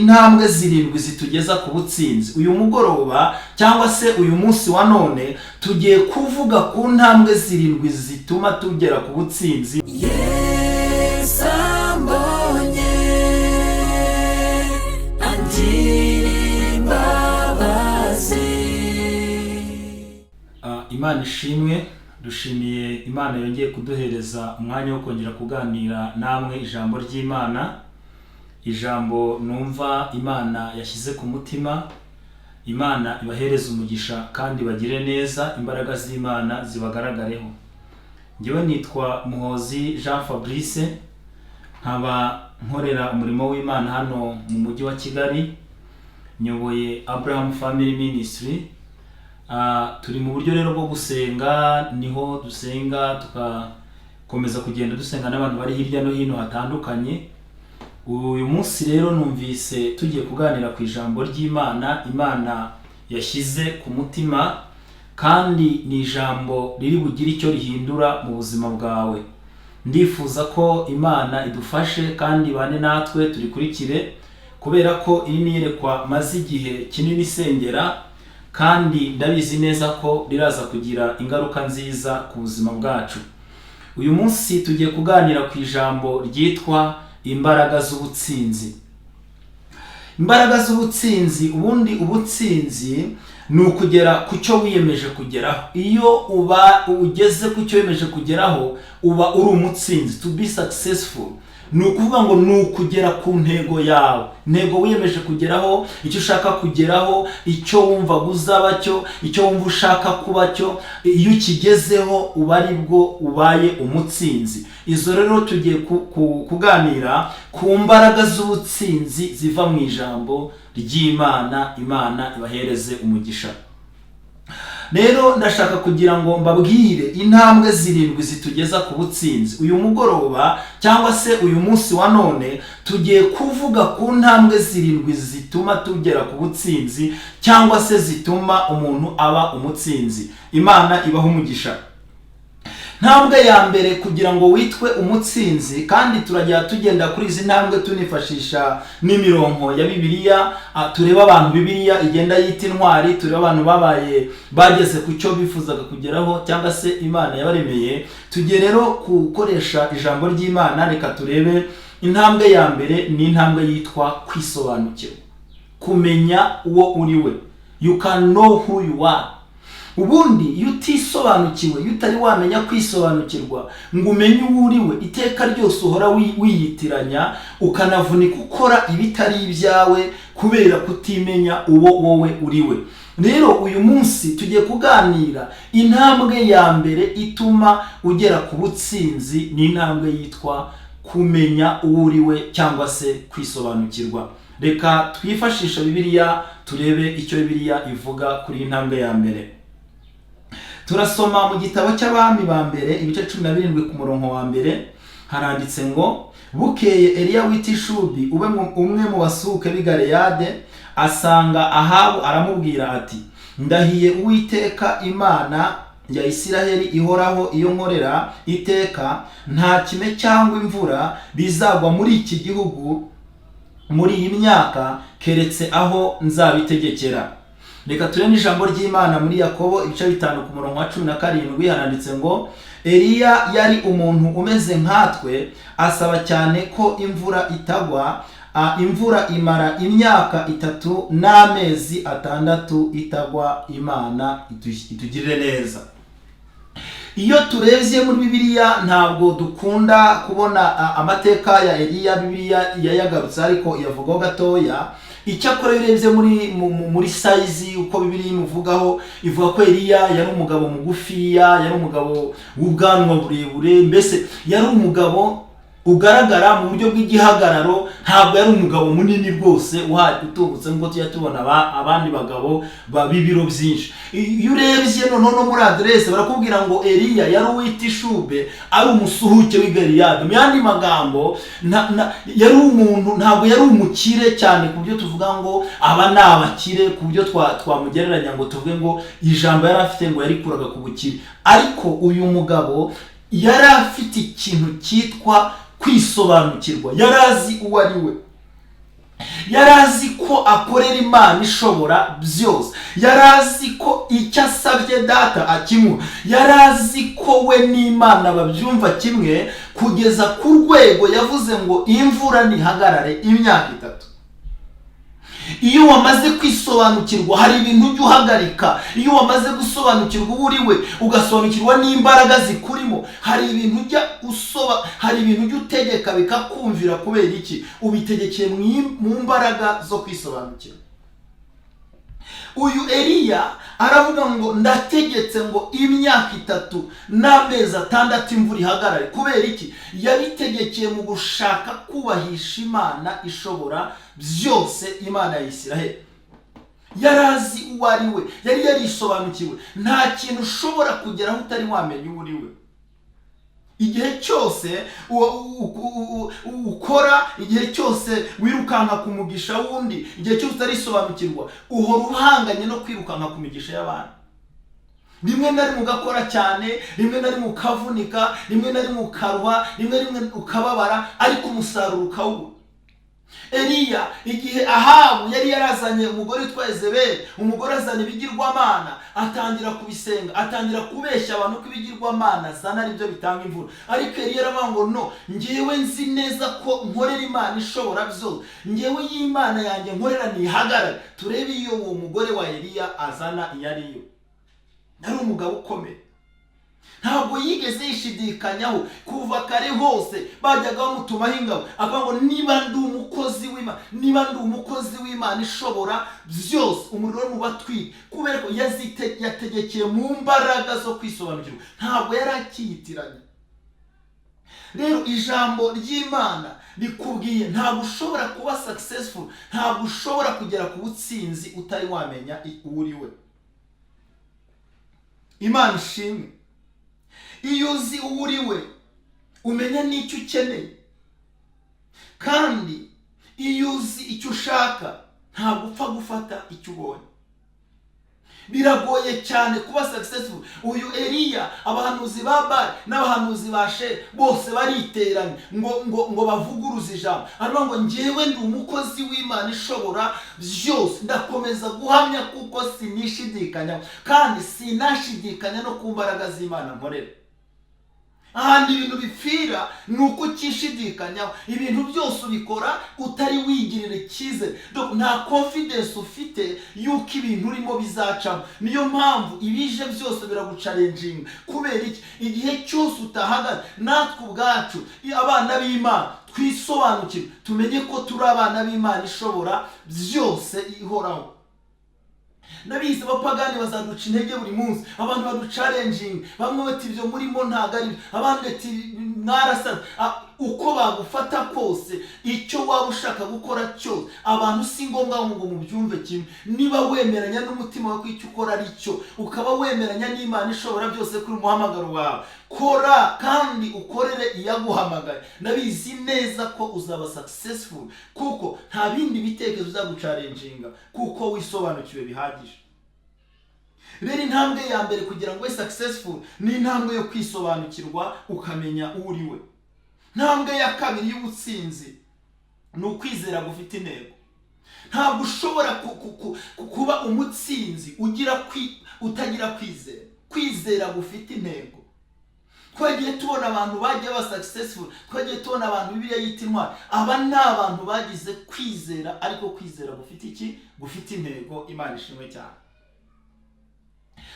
Intambwe zirindwi zitugeza ku butsinzi. Uyu mugoroba cyangwa se uyu munsi wa none tugiye kuvuga ku ntambwe zirindwi zituma tugera ku butsinzi. Yesu ambonye angirira imbabazi. Imana ishimwe, dushimiye Imana yongeye kuduhereza umwanya wo kongera kuganira namwe ijambo ry'Imana. Ijambo numva Imana yashyize ku mutima. Imana ibahereza umugisha kandi bagire neza, imbaraga z'Imana zibagaragareho. Njyewe nitwa Muhozi Jean Fabrice, nkaba nkorera umurimo w'Imana hano mu mujyi wa Kigali, nyoboye Abraham Family Ministry. Turi mu buryo rero bwo gusenga, niho dusenga tugakomeza kugenda dusenga n'abantu bari hirya no hino hatandukanye. Uyu munsi rero numvise tugiye kuganira ku ijambo ry'Imana. Imana yashyize ku mutima, kandi ni ijambo riri bugire icyo rihindura mu buzima bwawe. Ndifuza ko Imana idufashe kandi bane natwe turikurikire, kubera ko iyi niyerekwa maze igihe kinini isengera, kandi ndabizi neza ko riraza kugira ingaruka nziza ku buzima bwacu. Uyu munsi tugiye kuganira ku ijambo ryitwa imbaraga z'ubutsinzi. Imbaraga z'ubutsinzi, ubundi ubutsinzi ni ukugera ku cyo wiyemeje kugeraho. Iyo uba ugeze ku cyo wiyemeje kugeraho, uba uri umutsinzi. To be successful ni ukuvuga ngo ni ukugera ku ntego yawe, intego wiyemeje kugeraho, icyo ushaka kugeraho, icyo wumva uzaba cyo, icyo wumva ushaka kuba cyo. Iyo ukigezeho uba ari bwo ubaye umutsinzi. Izo rero tugiye kuganira ku mbaraga z'ubutsinzi ziva mu ijambo ry'Imana. Imana ibahereze umugisha. Rero ndashaka kugira ngo mbabwire intambwe zirindwi zitugeza ku butsinzi. Uyu mugoroba cyangwa se uyu munsi wa none tugiye kuvuga ku ntambwe zirindwi zituma tugera ku butsinzi, cyangwa se zituma umuntu aba umutsinzi. Imana ibaha umugisha. Ntambwe ya mbere kugira ngo witwe umutsinzi, kandi turajya tugenda kuri izi ntambwe tunifashisha n'imirongo ya Bibiliya. Tureba abantu Bibiliya igenda yita intwari, tureba abantu bageze ku cyo bifuzaga kugeraho cyangwa se Imana yabaremeye. Tugiye rero gukoresha ijambo ry'Imana. Reka turebe intambwe ya mbere. Ni intambwe yitwa kwisobanukirwa, kumenya uwo uri we. You can know who you are. Ubundi iyo utisobanukiwe, iyo utari wamenya kwisobanukirwa ngo umenye uwo uri we, iteka ryose uhora wiyitiranya, ukanavunika ukora ibitari ibyawe kubera kutimenya uwo wowe uri we. Rero uyu munsi tugiye kuganira intambwe ya mbere ituma ugera ku butsinzi. Ni intambwe yitwa kumenya uwo uri we, cyangwa se kwisobanukirwa. Reka twifashisha Bibiliya turebe icyo Bibiliya ivuga kuri intambwe ya mbere. Turasoma mu gitabo cy'Abami ba mbere ibice 17 ku murongo wa mbere. Haranditse ngo, bukeye Eliya w'itishubi umwe mu basuke b'i Galeyade asanga Ahabu, aramubwira ati, ndahiye Uwiteka Imana ya Isiraheli ihoraho iyo nkorera iteka, nta kime cyangwa imvura bizagwa muri iki gihugu muri iyi myaka, keretse aho nzabitegekera. Reka turebe n'ijambo ry'Imana muri Yakobo ibice 5 ku murongo wa 17. Haranditse ngo, Eliya yari umuntu umeze nkatwe, asaba cyane ko imvura itagwa. Imvura imara imyaka 3 n'amezi 6 itagwa. Imana itugirire neza. Iyo turebye muri Bibiliya ntabwo dukunda kubona amateka ya Eliya. Bibiliya yayagarutse ariko yavugaho gatoya. Icyakora urebye muri size uko Bibiliya imuvugaho, ivuga ko Eliya yari umugabo mugufiya, yari umugabo w'ubwanwa burebure, mbese yari umugabo ugaragara mu buryo bw'igihagararo. Ntabwo yari umugabo munini rwose utubutse ngo tujya tubona abandi bagabo b'ibiro byinshi. Iyo urebye no muri adresse barakubwira ngo Eliya yari uw'itishube, ari umusuhuke w'i Galeyade. Mu yandi magambo, yari umuntu, ntabwo yari umukire cyane ku buryo tuvuga ngo aba ni abakire, ku buryo twamugereranya ngo tuvuge ngo ijambo yari afite ngo yarikuraga ku bukire. Ariko uyu mugabo yari afite ikintu cyitwa kwisobanukirwa. Yari azi uwo ari we. yarazi ko akorera Imana ishobora byose, yarazi ko icyo asabye data akimuha, yarazi ko we n'Imana babyumva kimwe, kugeza ku rwego yavuze ngo imvura ntihagarare imyaka 3. Iyo wamaze kwisobanukirwa hari ibintu ujya uhagarika. Iyo wamaze gusobanukirwa uri we, ugasobanukirwa n'imbaraga zikurimo, hari ibintu ujya utegeka bikakumvira. Kubera iki? Ubitegekeye mu mbaraga zo kwisobanukirwa. Uyu Eliya aravuga ngo ndategetse ngo imyaka 3 n'amezi 6 imvura ihagarare. Kubera iki? Yabitegekeye mu gushaka kubahisha Imana ishobora byose, Imana ya Isiraheli. Yarazi uwo ari we, yari yarisobanukiwe. Nta kintu ushobora kugeraho utari wamenya uwo uri we. Igihe cyose ukora, igihe cyose wirukanka ku mugisha wundi, igihe cyose utarisobanukirwa, uhora uhanganye no kwirukanka ku migisha y'abantu. Rimwe na rimwe ugakora cyane, rimwe na rimwe ukavunika, rimwe na rimwe ukarwa, rimwe na rimwe ukababara, ariko umusaruro ukawubura. Eliya igihe Ahabu yari yarazanye umugore witwa Yezebeli, umugore azanye ibigirwamana, atangira kubisenga, atangira kubeshya abantu ko ibigirwamana zana ari byo bitanga imvura. Ariko Eliya aravuga ngo no, ngewe nzi neza ko nkorera Imana ishobora byose, ngewe y'Imana yanjye nkorera ntihagarare. Turebe iyo uwo mugore wa Eliya azana iyo ariyo. Nari umugabo ukomeye, ntabwo yigeze yishidikanyaho. Kuva kare hose bajyaga bamutumaho ingabo, akavuga ngo niba ndi umukozi w'Imana, niba ndi umukozi w'Imana ishobora byose, umuriro nubatwika. Kubera ko yategekeye mu mbaraga zo kwisobanukirwa, ntabwo yari akiyitiranye. Rero ijambo ry'Imana rikubwiye ntabwo ushobora kuba successful, ntabwo ushobora kugera ku butsinzi utari wamenya uri we. Imana ishimwe. Iyo uzi uwo uri we, umenya n'icyo ukeneye. Kandi iyo uzi icyo ushaka, ntabwo upfa gufata icyo ubonye. Biragoye cyane kuba successful. Uyu Eliya, abahanuzi ba Bali n'abahanuzi ba She bose bariteranye ngo bavuguruze ijambo. Aravuga ngo ngewe ndi umukozi w'Imana ishobora byose, ndakomeza guhamya kuko sinishidikanya, kandi sinashidikanya no ku mbaraga z'Imana nkorera. Ahandi ibintu bipfira nuko ukishidikanyaho. Ibintu byose ubikora utari wigirira icyizere, nta confidence ufite yuko ibintu urimo bizacamo. Niyo mpamvu ibije byose biragucalenjinga. Kubera iki? Igihe cyose utahagaze, natwe ubwacu abana b'Imana twisobanukirwe, tumenye ko turi abana b'Imana ishobora byose ihoraho. Nabizi abapagani bazaduca intege buri munsi, abantu baducalenjinga, bamwe bati ibyo murimo ntago ari, abandi bati mwarasana. Uko bagufata kose, icyo waba ushaka gukora cyose, abantu si ngombwa ngo mubyumve kimwe. Niba wemeranya n'umutima wawe ko icyo ukora ari cyo, ukaba wemeranya n'Imana ishobora byose kuri umuhamagaro wawe, kora kandi ukorere iyaguhamagaye. Nabizi neza ko uzaba successful, kuko nta bindi bitekerezo bizagucalenjinga, kuko wisobanukiwe bihagije. Rero intambwe ya mbere kugira ngo ube successful ni intambwe yo kwisobanukirwa, ukamenya uwo uri we. Intambwe ya kabiri y'ubutsinzi ni ukwizera gufite intego. Ntabwo ushobora kuba umutsinzi utagira kwizera. Kwizera gufite intego. Twagiye tubona abantu bagiye ba successful, twagiye tubona abantu Bibiliya yita intwari. Aba ni abantu bagize kwizera, ariko kwizera gufite iki? Gufite intego. Imana ishimwe cyane.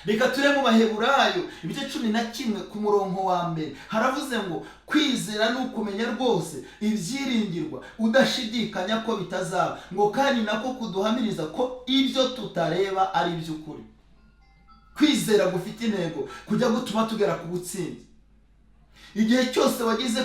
Reka turebe mu Baheburayo ibice 11 ku murongo wa mbere. Haravuze ngo kwizera ni ukumenya rwose ibyiringirwa, udashidikanya ko bitazaba, ngo kandi nako kuduhamiriza ko ibyo tutareba ari iby'ukuri. Kwizera gufite intego kujya gutuma tugera ku butsinzi. Igihe cyose wagize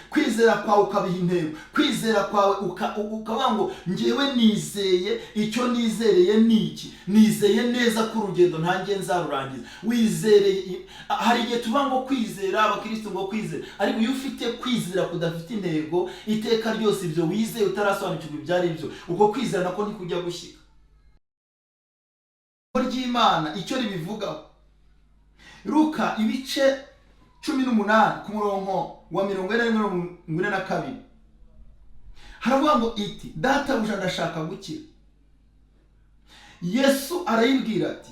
kwizera kwawe ukabiha intego, kwizera kwawe ukavuga ngo ngewe nizeye, icyo nizereye ni iki? Nizeye neza ko urugendo ntangiye nzarurangiza. Wizereye. Hari igihe tuvuga ngo kwizera, abakristo ngo kwizera, ariko iyo ufite kwizera kudafite intego, iteka ryose ibyo wizeye utarasobanukirwa ibyari byo, uko kwizera nako ntikujya gushyika. Ry'Imana icyo ribivugaho, Luka ibice 18 ku murongo wa 42, haravuga ngo iti databuja ndashaka gukira. Yesu arayibwira ati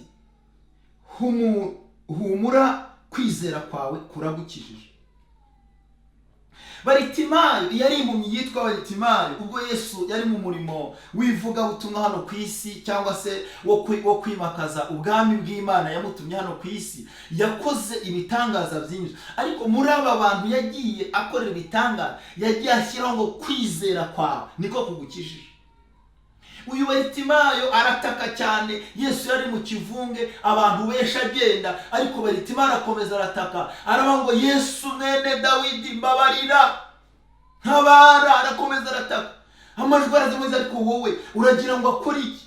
humura, kwizera kwawe kuragukijije. Baritimayo yari impumyi yitwa Baritimayo ubwo Yesu yari mu murimo wivuga butumwa hano ku isi, cyangwa se wo kwimakaza ubwami bw'Imana yamutumye hano ku isi. Yakoze ibitangaza byinshi, ariko muri aba bantu yagiye akorera ibitangaza yagiye ashyiraho ngo kwizera kwawe niko kugukijije. Uyu Baritimayo arataka cyane, Yesu yari mu kivunge abantu benshi agenda, ariko Baritimayo arakomeza arataka, aravuga ngo Yesu mwene Dawidi mbabarira, ntabara. Arakomeza arataka, amajwi arazimuza, ariko wowe uragira ngo akore iki?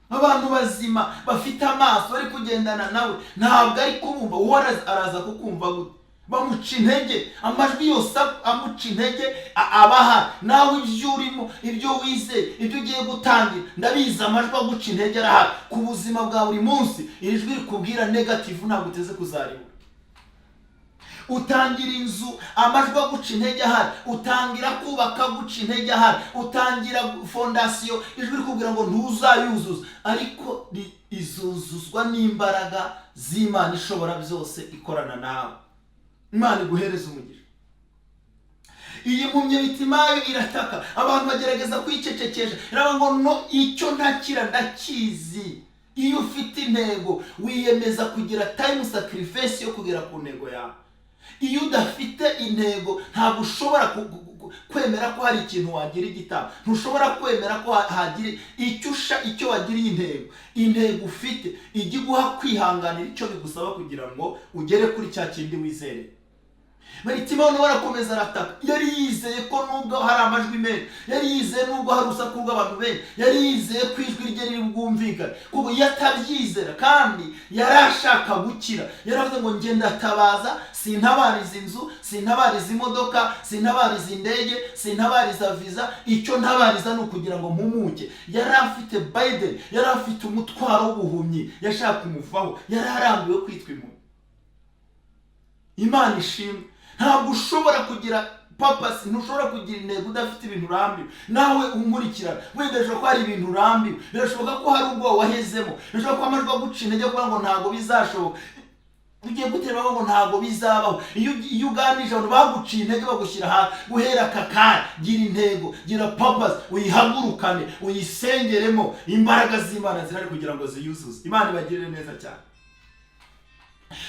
Abantu bazima bafite amaso bari kugendana nawe ntabwo ari kubumva, uwo araza kukumva gute? Bamuca intege, amajwi yose amuca intege abaha. Nawe ibyo urimo, ibyo wize, ibyo ugiye gutangira, ndabizi amajwi aguca intege arahari ku buzima bwa buri munsi. Iri jwi rikubwira negative ntabwo uteze kuzaribura. Utangira inzu, amajwi aguca intege ahari. Utangira kubaka, aguca intege ahari. Utangira fondasiyo, ijwi rikubwira ngo ntuzayuzuza, ariko izuzuzwa n'imbaraga z'Imana ishobora byose ikorana nawe. Imana iguhereza umugisha. Iyi mpumyi Baritimayo irataka, abantu bagerageza kwicecekesha, iravuga ngo no, icyo ntakira ndakizi. Iyo ufite intego wiyemeza kugira time sacrifice yo kugera ku ntego yawe. Iyo udafite intego ntabwo ushobora kwemera ko hari ikintu wagira igitabo, ntushobora kwemera ko hagira icyo wagiriye intego ufite ijya guha kwihanganira icyo bigusaba kugira ngo ugere kuri cya kindi wizere. Baritimayo nawe arakomeza arataka, yari yizeye ko nubwo hari amajwi menshi, yari yizeye nubwo hari urusaku rw'abantu benshi, yari yizeye ko ijwi rye riri bwumvikane, kuko yatabyizera kandi yari ashaka gukira. Yaravuze ngo njye ndatabaza, sintabariza inzu, sintabariza imodoka, sintabariza indege, sintabariza visa, icyo ntabariza ni ukugira ngo mpumuke. Yari afite Biden, yari afite umutwaro w'ubuhumyi yashaka kumuvaho, yari arambiwe kwitwa impumyi. Imana ishimwe. Ntabwo ushobora kugira purpose, ntushobora kugira intego udafite ibintu urambiwe. Nawe umurikirana, wenda ko hari ibintu urambiwe, birashoboka ko hari ubwo wahezemo, birashoboka ko amajwi aguca intege kuvuga ngo ntabwo bizashoboka, ugiye gutera ngo ntabwo bizabaho. Iyo uganije abantu baguciye intege bagushyira hasi, guhera aka kanya gira intego, gira purpose, uyihagurukane, uyisengeremo. Imbaraga z'Imana zirari kugira ngo ziyuzuze. Imana ibagirire neza cyane.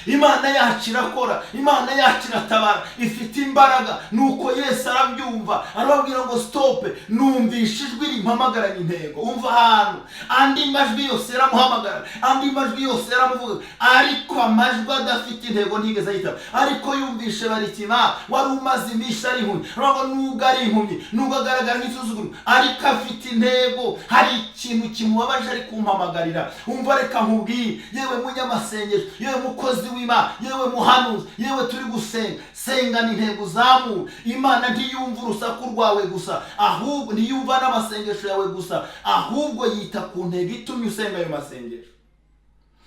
Imana yacu irakora, Imana yacu iratabara, ifite imbaraga. Nuko Yesu arabyumva, arababwira ngo stop, numvishe ijwi rimpamagaranye intego. Umva ahantu andi majwi yose yaramuhamagara, andi majwi yose yaramuvuga, ariko amajwi adafite intego ntigeze ayitaba. Ariko yumvishe Baritimayo wari umaze iminsi ari impumyi, aravuga nubwo ari impumyi, nubwo agaragara nk'isuzuguro, ariko afite intego, hari ikintu kimubabaje ari kumpamagarira. Umva reka nkubwire, yewe munyamasengesho, yewe mukozi w'Imana, yewe muhanuzi, yewe turi gusenga, sengana intego zamu. Imana ntiyumva urusaku rwawe gusa, ahubwo ntiyumva n'amasengesho yawe gusa, ahubwo yita ku ntego itumye usenga ayo masengesho.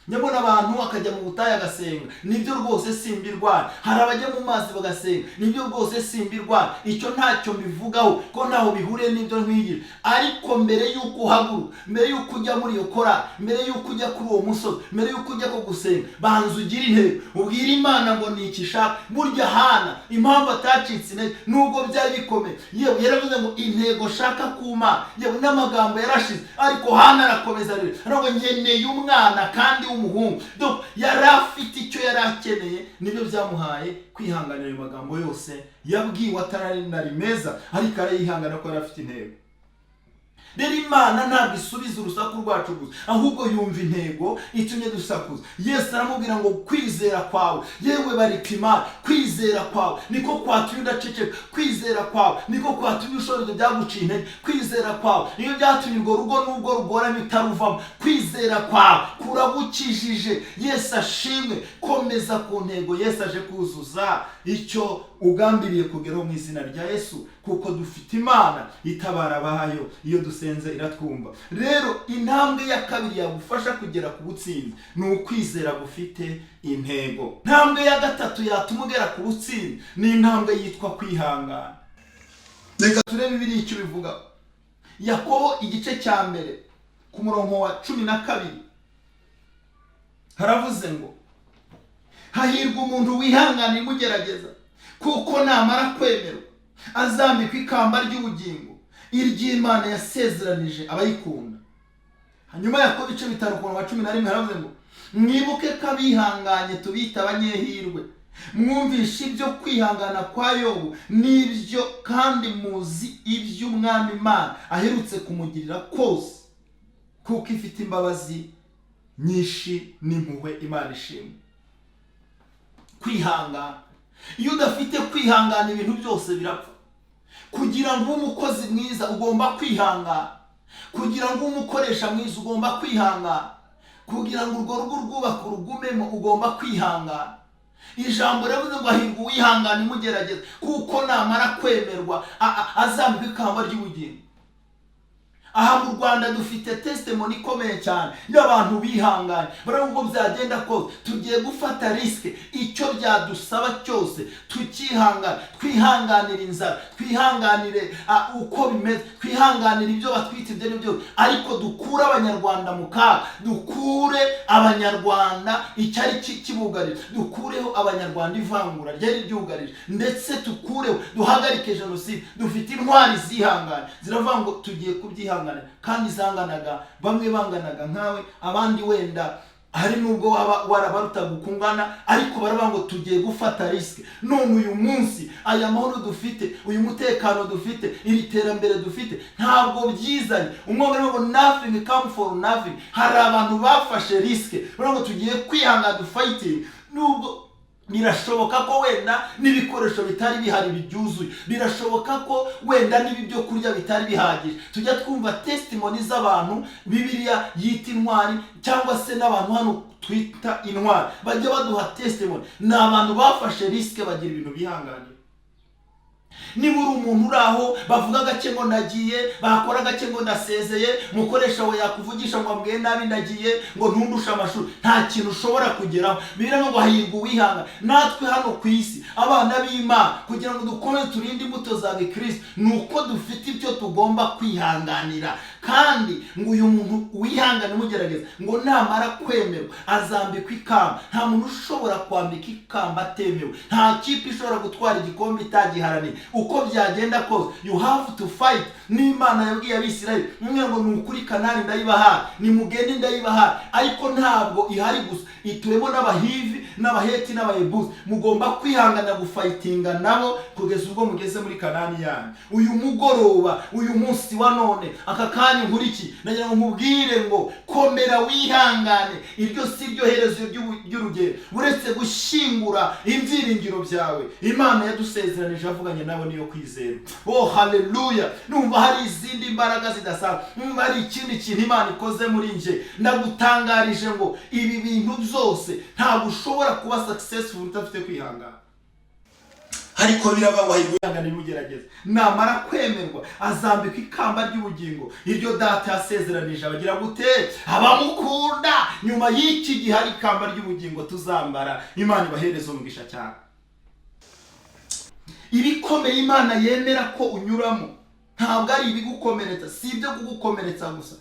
Nyabona abantu akajya mu butayu agasenga, nibyo rwose simbirwana. Hari abajya mu mazi bagasenga, nibyo rwose simbirwana. Icyo ntacyo mbivugaho ko ntaho bihuriye n'ibyo nkwigira. Ariko mbere y'uko uhaguruka, mbere y'uko ujya muri iyo korali, mbere y'uko ujya kuri uwo musozi, mbere y'uko ujya ko gusenga, banza ugire intego, ubwire Imana ngo ni iki ishaka. Burya Hana impamvu atacitse intege nubwo byari bikomeye, yewe yaravuze ngo intego shaka ku Mana, yewe n'amagambo yarashize, ariko Hana arakomeza rero, aravuga nkeneye umwana kandi umuhungu. Donc yari afite icyo yari akeneye, nibyo byamuhaye kwihanganira ayo magambo yose yabwiwe atari meza, ariko arayihangana ko yari afite intego. Rero Imana ntabwo isubiza urusaku rwacu gusa, ahubwo yumva intego itumye dusakuza. Yesu aramubwira ngo kwizera kwawe, yewe Baritimayo, kwizera kwawe niko kwatumye udaceceka, kwizera kwawe niko kwatumye ushobora byaguciye intege, kwizera kwawe niyo byatumye urwo rugo nubwo rugoranye utaruvamo, kwizera kwawe kuragukijije. Yesu ashimwe, komeza ku ntego Yesu aje kuzuza icyo ugambiriye kugeraho mu izina rya Yesu, kuko dufite Imana itabara abayo, iyo dusenze iratwumva. Rero intambwe ya kabiri yagufasha kugera ku butsinzi ni ukwizera gufite intego. Intambwe ya gatatu yatuma ugera ku butsinzi ni intambwe yitwa kwihangana. reka turebe Bibiliya icyo bivuga. Yakobo igice cya mbere ku murongo wa 12 haravuze ngo hahirwa umuntu wihangana imugerageza, kuko namara kwemerwa azambikwa ikamba ry'ubugingo iry'Imana yasezeranije abayikunda. Hanyuma Yakobo ibice 5 ku murongo wa 11 haravuze ngo mwibuke ko abihanganye tubita abanyehirwe, mwumvishe ibyo kwihangana kwa Yobu n'ibyo kandi muzi iby'Umwami Imana aherutse kumugirira kose, kuko ifite imbabazi nyinshi n'impuhwe. Imana ishimwe. Kwihangana, iyo udafite kwihangana ibintu byose birapfa. Kugira ngo umukozi mwiza ugomba kwihangana, kugira ngo umukoresha mwiza ugomba kwihangana, kugira ngo urwo rugo rwubaka urugumemo ugomba kwihangana. Ijambo rivuze ngo hahirwa uwihangana imugerageza, kuko namara kwemerwa azambikwa ikamba ry'ubugingo. Aha mu Rwanda dufite testimony ikomeye cyane y'abantu bihanganye. Baravuga ngo byagenda kose tugiye gufata risk, icyo byadusaba cyose tukihangana, twihanganira inzara, twihanganire uko bimeze, twihanganira ibyo batwite ibyo n'ibyo, ariko dukure abanyarwanda mu kaga, dukure abanyarwanda icyari kibugarije, dukureho abanyarwanda ivangura ryari ryugarije, ndetse tukureho, duhagarike jenoside. Dufite intwari zihangana ziravuga ngo tugiye kubyihangana, kandi zanganaga, bamwe banganaga nkawe, abandi wenda hari nubwo warabaruta gukungana, ariko baravuga ngo tugiye gufata risk. None uyu munsi aya mahoro dufite, uyu mutekano dufite, iri terambere dufite, ntabwo byizanye. Umwongereza ngo nothing come for nothing. Hari abantu bafashe risk, baravuga ngo tugiye kwihangana fighting. Nubwo birashoboka ko wenda n'ibikoresho bitari bihari byuzuye, birashoboka ko wenda n'ibyo kurya bitari bihagije. Tujya twumva testimony z'abantu Bibiliya yita intwari, cyangwa se n'abantu hano twita intwari bajya baduha testimony. Ni abantu bafashe risk bagira ibintu bihanganiye. Niba uri umuntu uraho bavuga gake ngo ndagiye, bakora gake ngo ndasezeye, mukoresha we yakuvugisha ngo ambwiye nabi ndagiye, ngo ntundusha amashuri, nta kintu ushobora kugeraho. Birimo ngo hahirwa uwihangana. Natwe hano ku isi abana b'Imana, kugira ngo dukomeze turinde imbuto za Kristo, nuko dufite ibyo tugomba kwihanganira. Kandi ngo uyu muntu wihangana imugerageza, ngo namara kwemerwa azambikwa ikamba. Nta muntu ushobora kwambika ikamba atemewe. Nta kipe ishobora gutwara igikombe itagiharaniye. Uko byagenda kose you have to fight. N'Imana yabwiye Abisirayeli ngo nukuri Kanani ndayibaha, nimugende ndayibaha, ariko ntabwo ihari gusa, ituwemo n'Abahivi n'Abaheti n'Abayebuzi. Mugomba kwihangana gufightinga nabo kugeza ubwo mugeze muri Kanani yanyu. Uyu mugoroba, uyu munsi wa none, aka kanya nkuriki, nagira ngo mubwire ngo komera wihangane. Iryo si ryo herezo ry'urugendo, uretse gushingura ibyiringiro byawe. Imana yadusezeranije avuganye nawe niyo kwizera. Oh haleluya. Numva hari izindi imbaraga zidasanzwe, numva hari ikindi kintu Imana ikoze muri nje. Ndagutangarije ngo ibi bintu byose ntabwo ushobora kuba successful utafite kwihangana. Ariko birava ngo hahirwa imugerageza, namara kwemerwa azambikwa ikamba ry'ubugingo. Iryo data yasezeranije abagira gute? Abamukunda. Nyuma y'iki gihe hari ikamba ry'ubugingo tuzambara. Imana ibahereze umugisha cyane. Ibikomeye Imana yemera ko unyuramo ntabwo ari ibigukomeretsa, si ibyo kugukomeretsa gusa,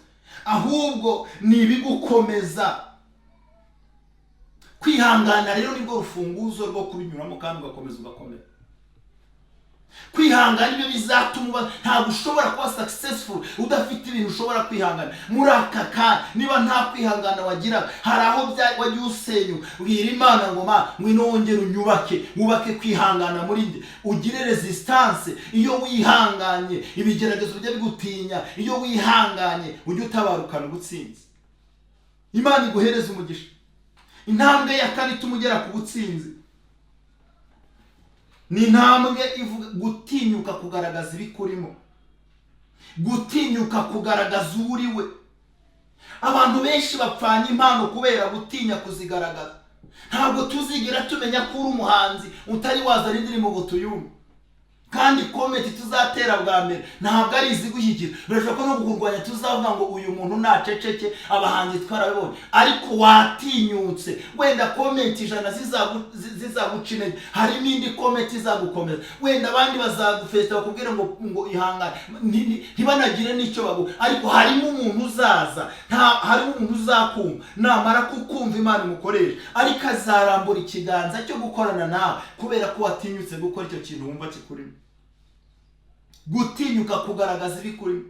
ahubwo ni ibigukomeza. Kwihangana rero nibwo rufunguzo rwo kubinyuramo kandi ugakomeza ugakomera. Kwihangana ibyo bizatuma ntabwo ushobora kuba successful udafite ibintu ushobora kwihangana. Muri aka kanya niba nta kwihangana wagira, hari aho wagiye usenyu, ubwira Imana ngo ngwino wongere unyubake, wubake kwihangana muri nde, ugire resistance. Iyo wihanganye ibigeragezo bijya bigutinya, iyo wihanganye ujye utabarukana ubutsinzi. Imana iguhereza umugisha. Intambwe ya kane tumugera ku butsinzi ni intambwe ivuga gutinyuka kugaragaza ibikurimo, gutinyuka kugaragaza uriwe. Abantu benshi bapfanye impano kubera gutinya kuzigaragaza. Ntabwo tuzigira tumenya ko uri umuhanzi utari wazana indirimbo ngo tuyumve. kandi komenti tuzatera bwa mbere ntabwo ari izigushyikira. Birashoboka ko no kukurwanya tuzavuga ngo uyu muntu naceceke, abahanzi twarabibonye, ariko watinyutse wenda komenti 100 zizaguca intege, hari n'indi komenti izagukomeza, wenda abandi bazagufesta bakubwira ngo ihangane ntibanagire n'icyo bagu, ariko harimo umuntu uzaza, harimo umuntu uzakumva, namara kukumva Imana imukoresha, ariko azarambura ikiganza cyo gukorana nawe kubera ko watinyutse gukora icyo kintu wumva kikurimo. Gutinyuka kugaragaza ibikurimo.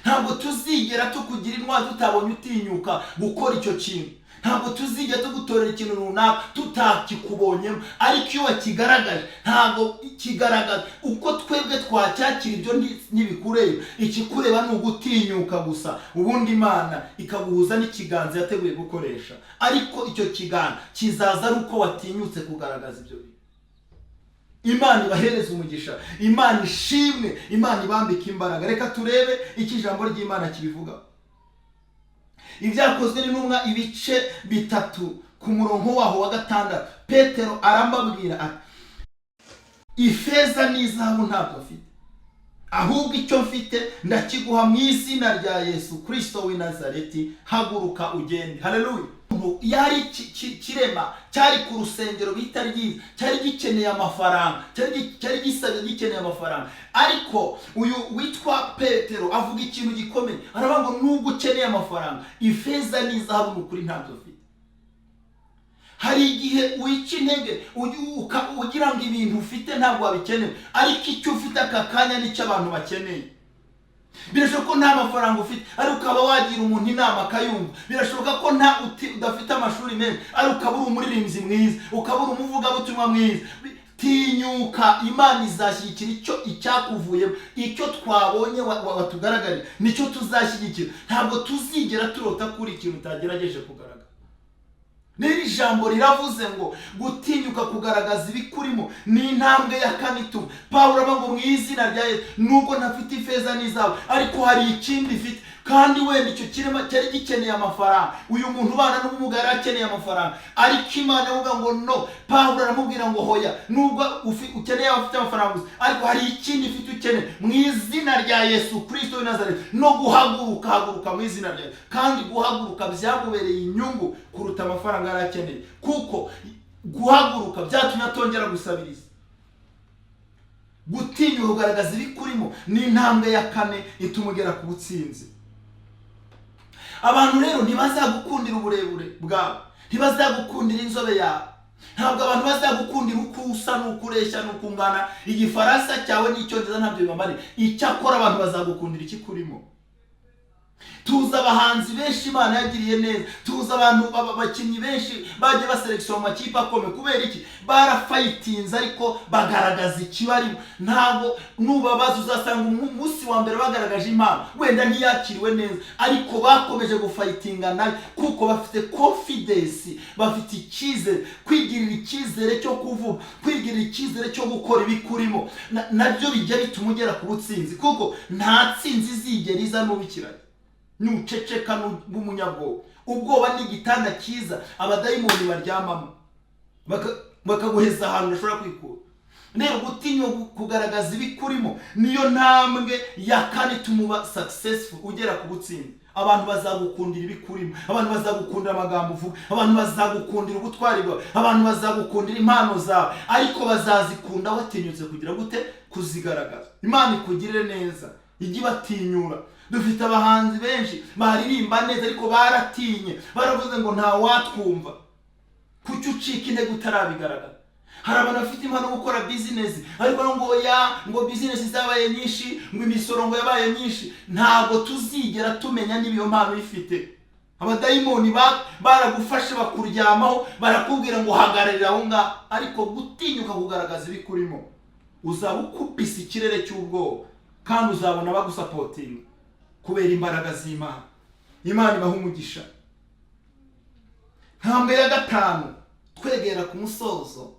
Ntabwo tuzigera tukugira intwari tutabonye utinyuka gukora icyo kintu. Ntabwo tuzigera tugutorera ikintu runaka tutakikubonyemo, ariko iyo wakigaragaje ntabwo kigaragaza uko twebwe twacyakira ibyo ntibikureba. Ikikureba ni ugutinyuka gusa, ubundi Imana ikaguhuza n'ikiganza yateguye gukoresha, ariko icyo kiganza kizaza ari uko watinyutse kugaragaza ibyo bintu. Imana ibahereza umugisha, Imana ishimwe, Imana ibambika imbaraga. Reka turebe iki ijambo ry'Imana kibivuga. Ibyakozwe n'intumwa ibice 3 ku murongo waho wa 6, Petero arambabwira ati, ifeza n'izahabu ntabwo mfite, ahubwo icyo mfite ndakiguha mu izina rya Yesu Kristo w'i Nazareti, haguruka ugende. Haleluya. Yari kirema cyari ku rusengero bita ryiza, cyari gikeneye amafaranga, cyari gisabye gikeneye amafaranga, ariko uyu witwa Petero avuga ikintu gikomeye, aravuga ngo nubwo ukeneye amafaranga, ifeza n'izahabu n'ukuri ntabyo ufite. Hari igihe wica intege ugira ngo ibintu ufite ntabwo wabikeneye, ariko icyo ufite aka kanya nicyo abantu bakeneye. Birashoboka ko nta mafaranga ufite, ariko ukaba wagira umuntu inama akayumva. Birashoboka ko udafite amashuri menshi, ariko ukaba uri umuririmbyi mwiza, ukaba uri umuvugabutumwa mwiza. Tinyuka, Imana izashyigikira icyakuvuyemo. Icyo twabonye watugaragariye nicyo tuzashyigikira. Ntabwo tuzigera turota kuri ikintu utagerageje kugaragara. N'iri jambo riravuze ngo gutinyuka kugaragaza ibikurimo ni intambwe ya 4. Pawulo avuga ngo mu izina rya Yesu, nubwo ntafite ifeza n'izahabu, ariko hari ikindi mfite, kandi wenda icyo kirema cyari gikeneye amafaranga. Uyu muntu ubana n'ubumuga yari akeneye amafaranga, ariko Imana avuga ngo no. Pawulo aramubwira ngo hoya, nubwo ukeneye abafite amafaranga, ariko hari ikindi ufite ukeneye, mu izina rya Yesu Kristo w'i Nazareti, no haguruka mu izina rya Yesu. Kandi guhaguruka byagubereye inyungu kuruta amafaranga yari akeneye, kuko guhaguruka byatumye atongera gusabiriza. Gutinyuka kugaragaza ibikurimo ni intambwe ya 4 itumugera ku butsinzi. Abantu rero ntibazagukundira uburebure bwawe, ntibazagukundira inzobe yawe, ntabwo abantu bazagukundira uko usa n'uko ureshya n'uko ungana, igifaransa cyawe n'icyongereza ntabyo bibamarira. Icyakora abantu bazagukundira ikikurimo. Tuzi abahanzi benshi Imana yagiriye neza, tuzi abantu abakinnyi benshi bagiye baselekisiyo mu makipe akomeye. Kubera iki? Barafayitinze ariko bagaragaza ikibarimo. Ntabwo nubabaza uzasanga umunsi wa mbere bagaragaje impano, wenda ntiyakiriwe neza, ariko bakomeje gufayitinga nayo kuko bafite confidence, bafite icyizere, kwigirira icyizere cyo kuvuga, kwigirira icyizere cyo gukora ibikurimo. Nabyo bijya bituma ugera ku butsinzi, kuko nta tsinzi izigera iza n'ubikiranye. Nuceceka n'umunyabwoba. Ubwoba ni igitanda cyiza abadayimoni baryamamo, bakaguheza ahantu udashobora kwikura. Rero gutinyuka kugaragaza ibikurimo niyo ntambwe ya 4 ituma successful, ugera ku butsinzi. Abantu bazagukundira ibikurimo, abantu bazagukundira amagambo uvuga, abantu bazagukundira ubutwari bwawe, abantu bazagukundira impano zawe, ariko bazazikunda watinyutse kugira gute? Kuzigaragaza. Imana ikugirire neza, ijye batinyura. Dufite abahanzi benshi baririmba neza ariko baratinye, baravuze ngo nta watwumva. Kuki ucika intege utarabigaragaza? Hari abantu bafite impano gukora business, ariko ngo business zabaye nyinshi, ngo imisoro ngo yabaye nyinshi. Ntabwo tuzigera tumenya niba iyo mpano ifite. Abadayimoni baragufashe bakuryamaho, barakubwira ngo hagararira aho nga, ariko gutinyuka kugaragaza ibikurimo uzaba ukubise ikirere cy'ubwoba, kandi uzabona bagusapotinga kubera imbaraga z'Imana. Imana ibaha umugisha. Ntambwe ya 5 twegera ku musozo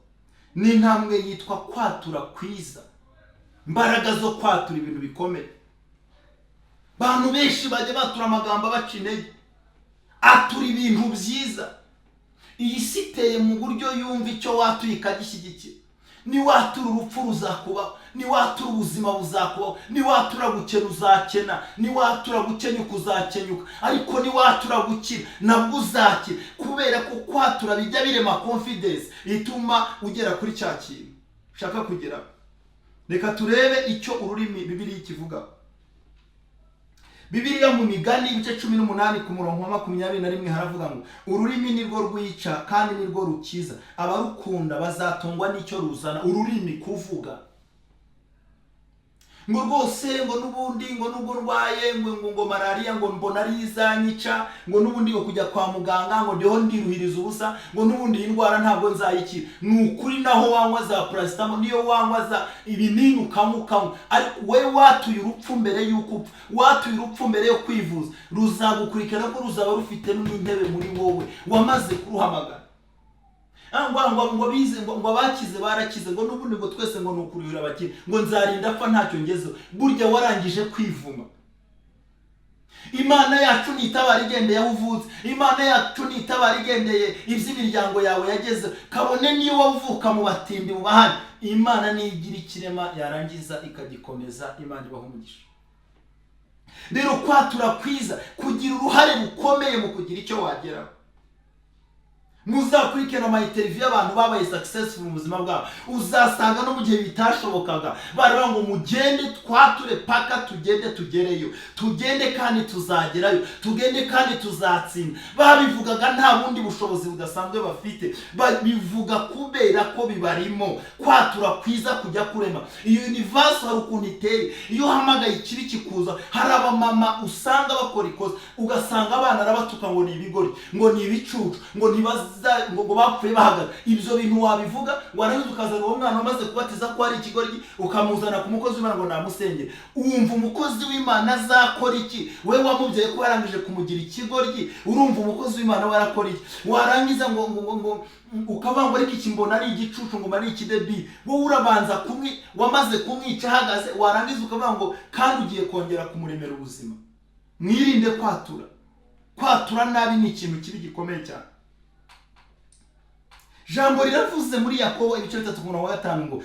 ni intambwe yitwa kwatura kwiza. Imbaraga zo kwatura ibintu bikomeye. Bantu benshi bajya batura amagambo baca intege, atura ibintu byiza. Iyi si iteye mu buryo yumva icyo watuye ikagishyigikira. Ni watura urupfu ruzakubaho, niwatura ubuzima buzakubaho, niwatura gukena uzakena, niwatura gukenyuka uzakenyuka, ariko niwatura gukira nabwo uzakira, kubera ko kwatura bijya birema confidence ituma ugera kuri cya kintu ushaka kugera. Reka turebe icyo ururimi Bibiliya kivuga. Bibiliya mu Migani ibice 18 ku murongo wa 21 haravuga ngo ururimi nirwo rwica kandi nirwo rukiza, abarukunda bazatungwa n'icyo ruzana. Ururimi kuvuga ngo rwose ngo nubundi ngo nubwo ndwaye ngo malaria ngo mbona ari izanyica, ngo nubundi ngo kujya kwa muganga ngo ndiho ndiruhiriza ubusa, ngo nubundi indwara ntabwo nzayikira. Nukuri naho wanywa za paracetamol, niyo wanywa za ibinini ukamukamo, ariko we watuye urupfu mbere yuko upfa, watuye urupfu mbere yo kwivuza, ruzagukurikira ko ruzaba rufite n'intebe muri wowe wamaze kuruhamagara. ngo bize ngo abakize barakize, ngo nubundi ngo twese ngo nukurihira abakire, ngo nzarinda apfa ntacyo ngezeho. Burya warangije kwivuma. Imana yacu nitabara igendeye aho uvutse, Imana yacu nitabara igendeye iby'imiryango yawe yageze, kabone niyo wavuka mu batindi mu bahani, Imana nigira ikirema yarangiza ikagikomeza. Imana ibaho umugisha. Rero kwatura kwiza kugira uruhare rukomeye mu kugira icyo wageraho. Muzakurikirana ama interview y'abantu babaye successful mu buzima bwabo, uzasanga no mu gihe bitashobokaga baravuga ngo mugende twature paka tugende tugereyo, tugende kandi tuzagerayo, tugende kandi tuzatsinda. Babivugaga nta bundi bushobozi budasanzwe bafite, babivuga kubera ko bibarimo. Kwatura kwiza kujya kurema iyo universe hari ukuntu iteye. Iyo hamagaye ikibi kikuza, hari abamama usanga bakora ikosa, ugasanga abana arabatuka ngo ni ibigori, ngo ni ibicucu, ngo ngo bapfuye bahagaze. Ibyo bintu wabivuga, warangiza ukazana uwo mwana wamaze kubatiza ko ari ikigoryi, ukamuzana ku mukozi w'Imana ngo namusengere. Urumva umukozi w'Imana azakora iki? We wamubyaye ko yarangije kumugira ikigoryi, urumva umukozi w'Imana warakora iki? Warangiza ngo ukavuga ngo ariko iki mbona ari igicucu, ngo mari ikidebi. Wowe urabanza wamaze kumwica ahagaze, warangiza ukavuga ngo kandi ugiye kongera kumuremera ubuzima. Mwirinde kwatura. Kwatura nabi ni ikintu kibi gikomeye cyane. Jambo riravuze muri Yakobo ibice 3:5 ngo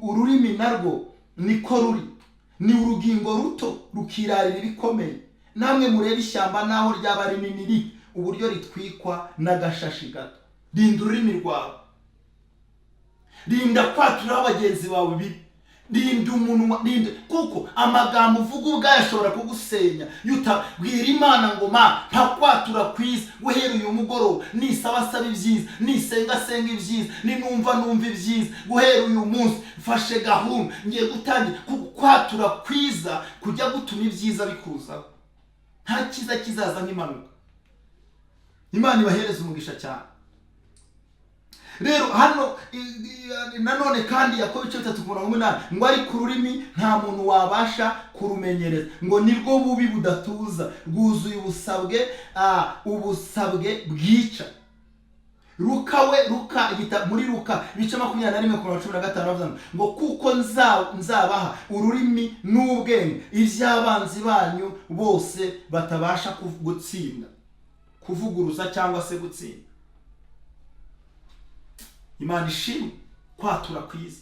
ururimi narwo niko ruri, ni urugingo ruto rukirarira ibikomeye. Namwe murebe ishyamba naho ryaba rinini uburyo ritwikwa n'agashashi gato. Rinda ururimi rwawe, rinda kwatura abagenzi bawe bibi, rinda umunwa, rinda, kuko amagambo uvuga ubwayo ashobora kugusenya. Yutabwira Imana ngo ntakwatura kwiza, guhera uyu mugoroba nisaba ibyiza, nisenga ibyiza, ninumva ibyiza, guhera uyu munsi mfashe gahunda ngiye gutangira. Kwatura kwiza kujya gutuma ibyiza bikuzaho. Nta kiza kizaza nk'impanuka. Imana ibahereza umugisha cyane. Rero hano nanone kandi Yakobo 3:8 ngo ari ku rurimi nta muntu wabasha kurumenyereza, ngo nirwo bubi budatuza, rwuzuye ubusabwe bwica. Muri Luka ibice 21:15 bavuga ngo kuko nzabaha ururimi n'ubwenge iby'abanzi banyu bose batabasha gutsinda, kuvuguruza cyangwa se gutsinda. Imana ishimwe. Kwatura kwiza.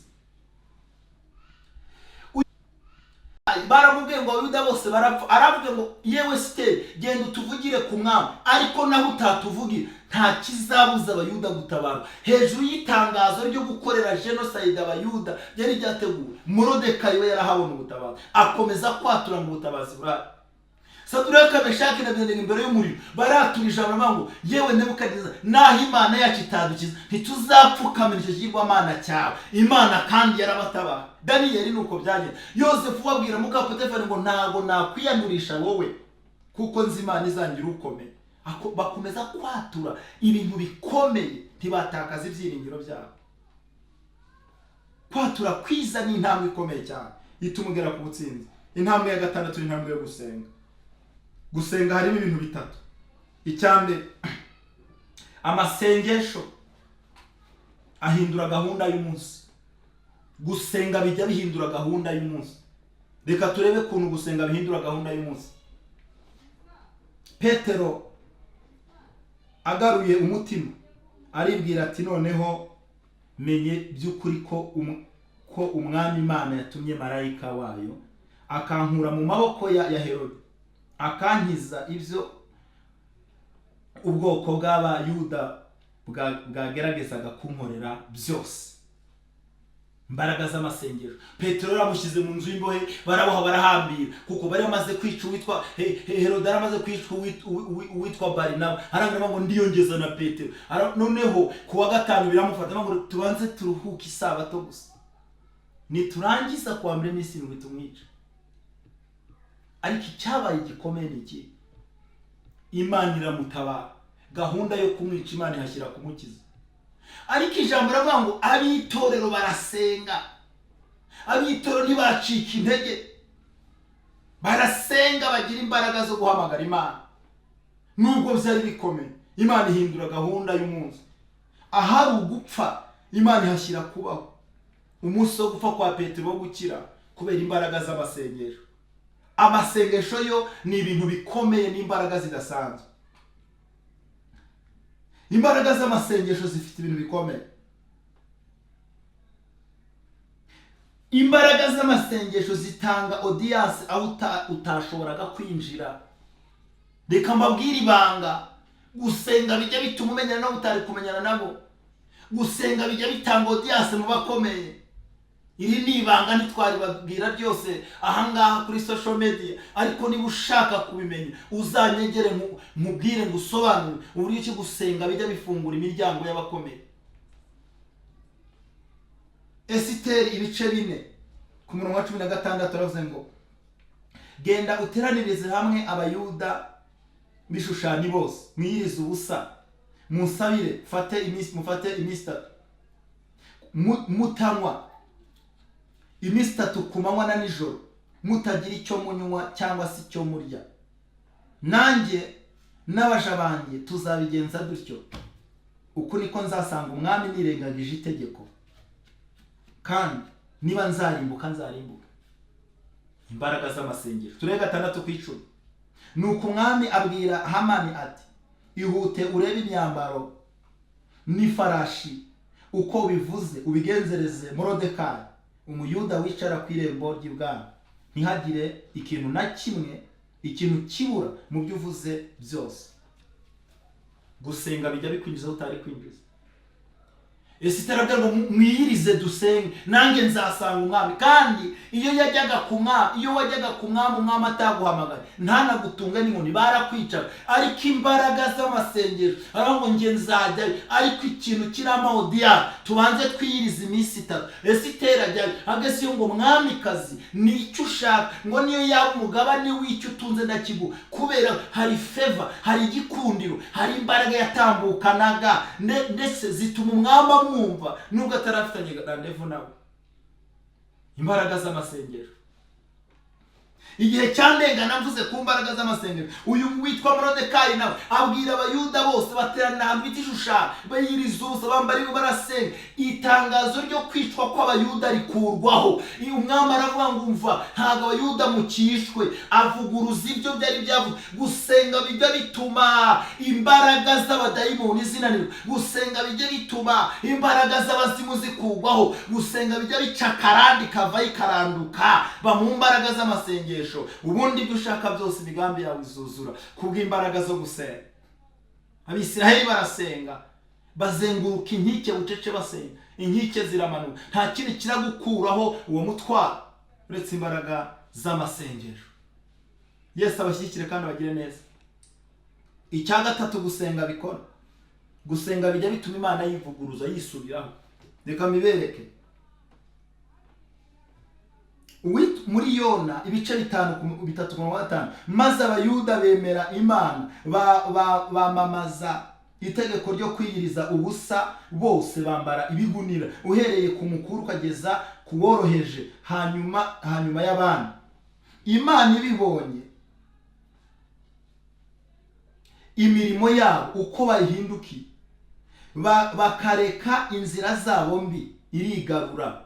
Baramubwiye ngo Abayuda bose barapfa, aravuga ngo yewe Siteri genda utuvugire ku mwami, ariko naho utatuvugira nta kizabuza Abayuda gutabara. Hejuru y'itangazo ryo gukorera genocide Abayuda byari byateguwe, Morodekayi we yarahabona ubutabazi, akomeza kwatura ngo ubutabazi burahari. Saduraka, Meshaki na Abednego imbere y'umuriro baraturije ngo yewe Nebukadineza, naho Imana yacu itadukiza ntituzapfukamira icyo kigirwamana cyawe. Imana kandi yarabatabara. Daniyeli nuko byagenze. Yosefu wabwira muka Potifari ngo ntago nakwiyandurisha wowe kuko nzi Imana izangira ukomeye. Bakomeza kwatura ibintu bikomeye, ntibatakaza ibyiringiro byabo. Kwatura kwiza ni intambwe ikomeye cyane itumugera ku butsinzi. Intambwe ya 6 ni intambwe yo gusenga. Gusenga harimo ibintu bitatu. Icyambere, amasengesho ahindura gahunda y'umunsi. Gusenga bijya bihindura gahunda y'umunsi. Reka turebe kuntu gusenga bihindura gahunda y'umunsi. Petero agaruye umutima aribwira ati noneho menye by'ukuri ko yuko umwami Imana yatumye marayika wayo akankura mu maboko ya Herode, akankiza ibyo ubwoko bw'abayuda bwageragezaga kunkorera byose. Imbaraga z'amasengero. Petero yaramushyize mu nzu y'imbohe, baraboha barahambira kuko bari bamaze kwica uwitwa Herode, aramaze kwica uwitwa Barinaba, arangana ngo ndiyongeza na Petero. Noneho kuwa gatanu biramufata ngo tubanze turuhuke isabato gusa, niturangiza kwa mbere n'isi ngo tumwice. Ariko icyabaye gikomeye iki? Imana iramutabara, gahunda yo kumwica Imana ihashyira kumukiza. Ariko ijambo ravuga ngo abitorero barasenga, abitorero ntibacika intege, barasenga bagira imbaraga zo guhamagara Imana. Nubwo byari bikomeye, Imana ihindura gahunda y'umunsi. Ahari ugupfa, Imana ihashyira kubaho. Umunsi wo gupfa kwa Petero wo gukira kubera imbaraga z'amasengesho. Amasengesho yo ni ibintu bikomeye n'imbaraga zidasanzwe. Imbaraga z'amasengesho zifite ibintu bikomeye. Imbaraga z'amasengesho zitanga audience aho utashoboraga kwinjira. Reka mbabwire ibanga, gusenga bijya bituma umenyana nabo utari kumenyana nabo. Gusenga bijya bitanga audience mu bakomeye. Iri ni ibanga ntitwari babwira ryose ahangaha kuri social media, ariko niba ushaka kubimenya uzanyegere mubwire ngusobanure uburyo cyo gusenga bijya bifungura imiryango y'abakomeye. Esiteri ibice 4 ku murongo wa 16 aravuze ngo genda uteranirize hamwe abayuda bishushanyi bose, mwiyirize ubusa, musabire, mufate iminsi 3, mutanywa iminsi 3 ku manywa na nijoro, mutagira icyo munywa cyangwa se icyo murya. Nanjye n'abaja banjye tuzabigenza dutyo. Uku niko nzasanga umwami nirengagije itegeko, kandi niba nzarimbuka nzarimbuka. Imbaraga z'amasengero. Turega 6:10. Nuko umwami abwira Hamani ati, ihute urebe imyambaro n'ifarashi uko bivuze, ubigenzereze Morodekayi umuyuda wicara ku irembo ry'ibwami, ntihagire ikintu na kimwe, ikintu kibura mu byo uvuze byose. Gusenga bijya bikwinjiza utari kwinjiza. Esiteri avuga ngo mwiyirize dusenge, nanjye nzasanga umwami. Kandi iyo wajyaga ku mwami, umwami ataguhamagaye ntanagutunga n'inkoni, barakwicara. Ariko imbaraga z'amasengesho aravuga ngo nge nzajyayo, ariko ikintu kirama audience, tubanze twiyirize iminsi 3. Esiteri ajyayo agese yo ngo mwamikazi nicyo ushaka, ngo niyo yaba umugabane w'icyo utunze ndakigu, kubera hari favor, hari igikundiro, hari imbaraga yatambukanaga ndetse zituma umwami mwumva nubwo atarafitanye randevu nawe. Imbaraga z'amasengesho. Igihe cyandengana mvuze ku mbaraga z'amasengesho, uyu witwa Morodekayi nawe abwira abayuda bose baterana ahantu bita ishushanyo, bayiriza ubusa, bambariwe barasenga. Itangazo ryo kwicwa kw'abayuda rikurwaho. Umwami aravuga ngo umva, ntabwo abayuda mukishwe, avuguruza ibyo byari byavuze. Gusenga bijya bituma imbaraga z'abadayimoni zinanirwa. Gusenga bijya bituma imbaraga z'abazimu zikurwaho. Gusenga bijya bica karandi kava ikaranduka, ba mu mbaraga z'amasengesho. Ubundi ibyo ushaka byose imigambi yawe izuzura kubw'imbaraga zo gusenga. Abisiraheli barasenga, bazenguruka inkike bucece basenga, inkike ziramanuka, nta kindi kiragukuraho uwo mutwaro uretse imbaraga z'amasengesho. Yesu abashyigikire kandi abagire neza. Icya gatatu gusenga bikora. Gusenga bijya bituma Imana yivuguruza, yisubiraho. Reka mibereke muri Yona ibice 3:5, maze abayuda bemera Imana, bamamaza itegeko ryo kwiyiriza ubusa, bose bambara ibigunira, uhereye ku mukuru ukageza ku woroheje, hanyuma y'abandi. Imana ibibonye imirimo yabo uko bayihindukiye, bakareka inzira zabo mbi, irigarura,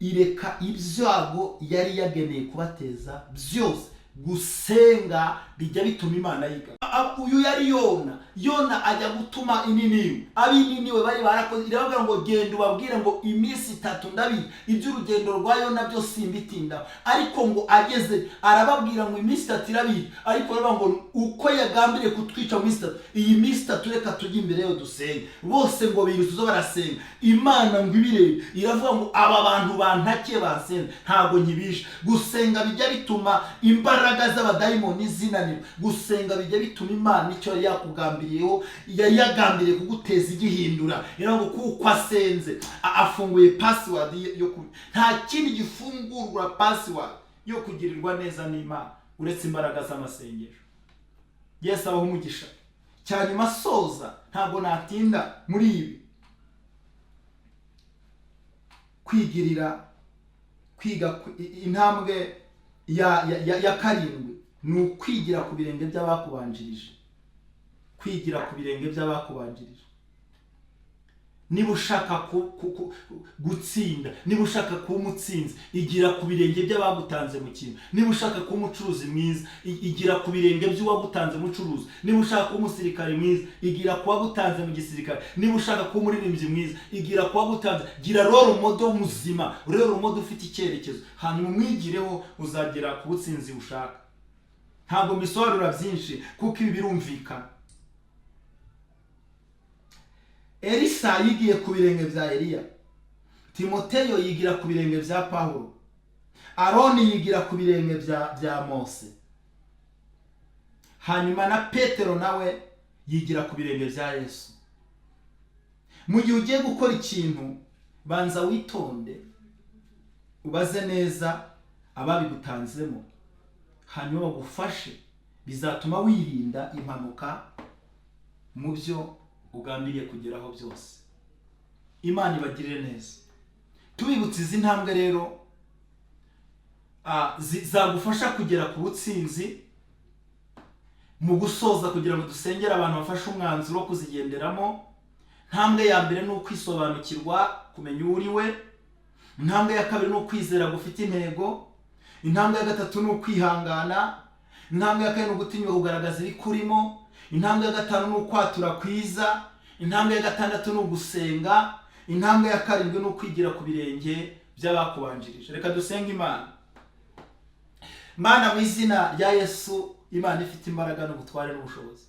ireka ibyago yari yageneye kubateza byose gusenga bijya bituma Imana yiga. Uyu yari Yona ajya gutuma ininiwe, abininiwe bari barakoze, iravuga ngo genda ubabwire ngo iminsi 3 ndabizi iby'urugendo rwa Yona byo simbitinda, ariko ngo ageze arababwira ngo iminsi 3 irabizi, ariko baravuga ngo uko yagambiriye kutwica mu minsi 3, iyi minsi 3 reka tujye imbere yo dusenge. Bose ngo birutuzo barasenga, Imana ngo ibirebe iravuga ngo aba bantu bantakiye basenga ntabwo nkibisha. Gusenga bijya bituma imbaraga z'abadayimoni zinanira. Gusenga bijya bituma Imana icyo yakugambiriyeho yagambiriye kuguteza igihindura. Ngo kuko asenze afunguye password yo nta kindi gifungurwa password yo kugirirwa neza n'Imana uretse imbaraga z'amasengesho. Yesu abaho umugisha. Cyanyuma soza ntabwo natinda muri ibi. Kwiga intambwe ya karindwi ni ukwigira ku birenge by'abakubanjirije. Kwigira ku birenge by'abakubanjirije. Niba ushaka gutsinda, niba ushaka kuba umutsinzi, igira ku birenge by'abagutanze mu kintu. Niba ushaka kuba umucuruzi mwiza, igira ku birenge by'uwagutanze mu curuzi. Niba ushaka kuba umusirikare mwiza, igira ku wagutanze mu gisirikare. Niba ushaka kuba umuririmbyi mwiza, igira ku wagutanze. Gira role model muzima, role model ufite icyerekezo, hanyuma umwigireho uzagera ku butsinzi ushaka. Ntabwo mbisobanura byinshi kuko ibi birumvikana. Elisa yigiye ku birenge bya Eliya, Timoteyo yigira ku birenge bya Paulo, Aroni yigira ku birenge bya Mose, hanyuma na Petero nawe yigira ku birenge bya Yesu. Mu gihe ugiye gukora ikintu, banza witonde, ubaze neza ababigutanzemo, hanyuma bagufashe, bizatuma wirinda impanuka mu byo ugambiriye kugeraho byose. Imana ibagirire neza. Tubibutse izi ntambwe rero zagufasha kugera ku butsinzi. Mu gusoza kugira ngo dusengere abantu bafashe umwanzuro wo kuzigenderamo, ntambwe ya mbere ni ukwisobanukirwa, kumenya uri we. Intambwe ya kabiri ni ukwizera gufite intego. Intambwe ya gatatu ni ukwihangana. Intambwe ya kane ni ugutinyuka kugaragaza ibikurimo. Intambwe ya gatanu ni ukwatura kwiza. Intambwe ya gatandatu ni ugusenga. Intambwe ya karindwi ni ukwigira ku birenge by'abakubanjirije. Reka dusenge Imana. Mana, mu izina rya Yesu, Imana ifite imbaraga n'ubutware n'ubushobozi,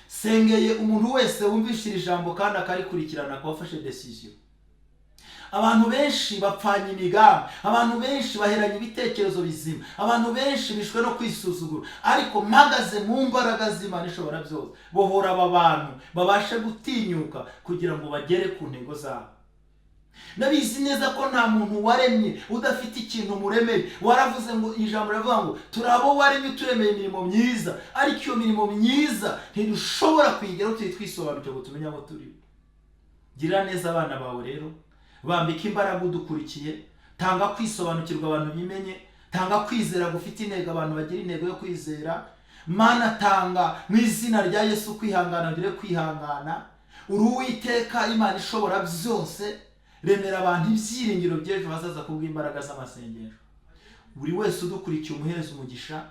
sengeye umuntu wese wumvishira ijambo kandi akarikurikirana ko wafashe decision. Abantu benshi bapfanye imigambi, abantu benshi baheranye ibitekerezo bizima, abantu benshi bishwe no kwisuzugura, ariko mpagaze mu mbaraga z'Imana ishobora byose, bohora aba bantu babashe gutinyuka kugira ngo bagere ku ntego zabo. Nabizi neza ko nta muntu waremye udafite ikintu muremeye. Waravuze ngo ijambo rivuga ngo turabo waremye turemeye imirimo myiza, ariko iyo mirimo myiza ntidushobora kuyigeraho twisobanukirwa ngo tumenye abo turi. Gira neza abana bawe rero, bambika imbaraga udukurikiye, tanga kwisobanukirwa abantu bimenye, tanga kwizera gufite intego abantu bagira intego yo kwizera. Mana, tanga mu izina rya Yesu kwihangana ngire kwihangana. Uri Uwiteka Imana ishobora byose, remera abantu ibyiringiro by'ejo hazaza kubw'imbaraga z'amasengesho. Buri wese udukurikiye umuhereza umugisha,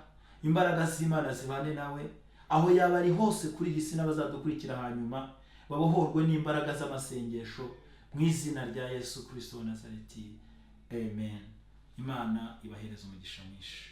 imbaraga z'Imana zibane nawe aho yaba ari hose kuri iyi si, n'abazadukurikira hanyuma babohorwe n'imbaraga z'amasengesho mu izina rya Yesu Kristo wa Nazareti. Amen. Imana ibahereza umugisha mwinshi.